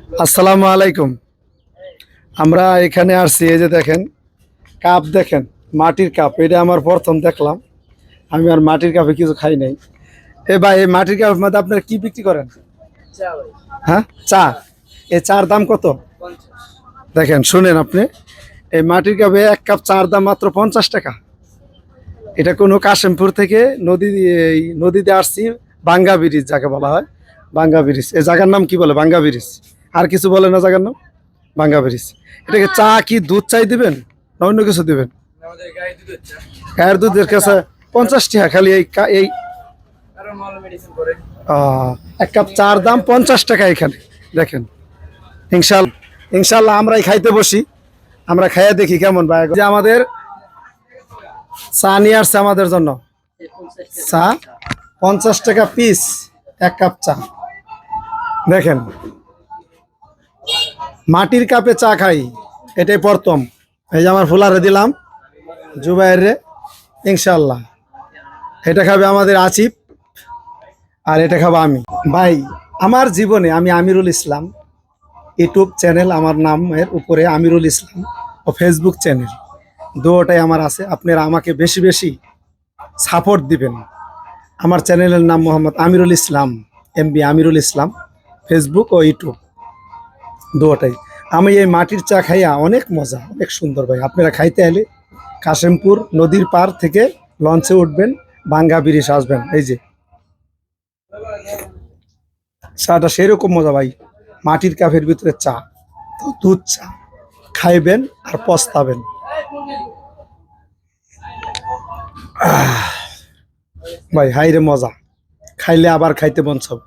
আসসালামু আলাইকুম। আমরা এখানে আসছি, এই যে দেখেন কাপ, দেখেন মাটির কাপ। এটা আমার প্রথম দেখলাম। আমি আর মাটির কাপে কিছু খাই নাই। এ ভাই, এই মাটির কাপের মধ্যে আপনারা কি বিক্রি করেন? হ্যাঁ, চা। এই চার দাম কত? দেখেন, শুনেন আপনি, এই মাটির কাপে এক কাপ চার দাম মাত্র 50 টাকা। এটা কোনো কাশিমপুর থেকে নদীতে আসছি, বাঙ্গা ব্রিজ যাকে বলা হয়, বাঙ্গা ব্রিজ। এই জায়গার নাম কি বলে? বাঙ্গা ব্রিজ। আর কিছু বলে না জায়গার নাম? বাঙ্গা ব্রিজ। এটাকে চা কি দুধ চাই দিবেন না অন্য কিছু দিবেন? গায়ের দুধের কাছে 50 টাকা খালি। এই এক কাপ চার দাম 50 টাকা এখানে। দেখেন, ইনশাল্লাহ ইনশাল্লাহ আমরাই খাইতে বসি। আমরা খাইয়া দেখি কেমন ভাই। যে আমাদের চা নিয়ে আসছে আমাদের জন্য। চা 50 টাকা পিস, এক কাপ চা। দেখেন, মাটির কাপে চা খাই, এটাই প্রথম। এই যে আমার ফুলারে দিলাম, জুবাইর রে, ইনশাল্লাহ এটা খাবে আমাদের আসিফ, আর এটা খাবো আমি। ভাই, আমার জীবনে আমি আমিরুল ইসলাম, ইউটিউব চ্যানেল আমার নামের উপরে আমিরুল ইসলাম, ও ফেসবুক চ্যানেল দুটোটাই আমার আছে। আপনারা আমাকে বেশি বেশি সাপোর্ট দিবেন। আমার চ্যানেলের নাম মোহাম্মদ আমিরুল ইসলাম, এমবি আমিরুল ইসলাম, ফেসবুক ও ইউটিউব দুটোটাই। আমি এই মাটির চা খাইয়া অনেক মজা, অনেক সুন্দর ভাই। আপনারা খাইতে এলে কাশিমপুর নদীর পার থেকে লঞ্চে উঠবেন, বাঙ্গা ব্রিজ আসবেন। এই যে চাটা সেরকম মজা ভাই, মাটির কাপের ভিতরে চা, তো দুধ চা খাইবেন আর পস্তাবেন। ভাই হাই রে মজা, খাইলে আবার খাইতে মন চাবে।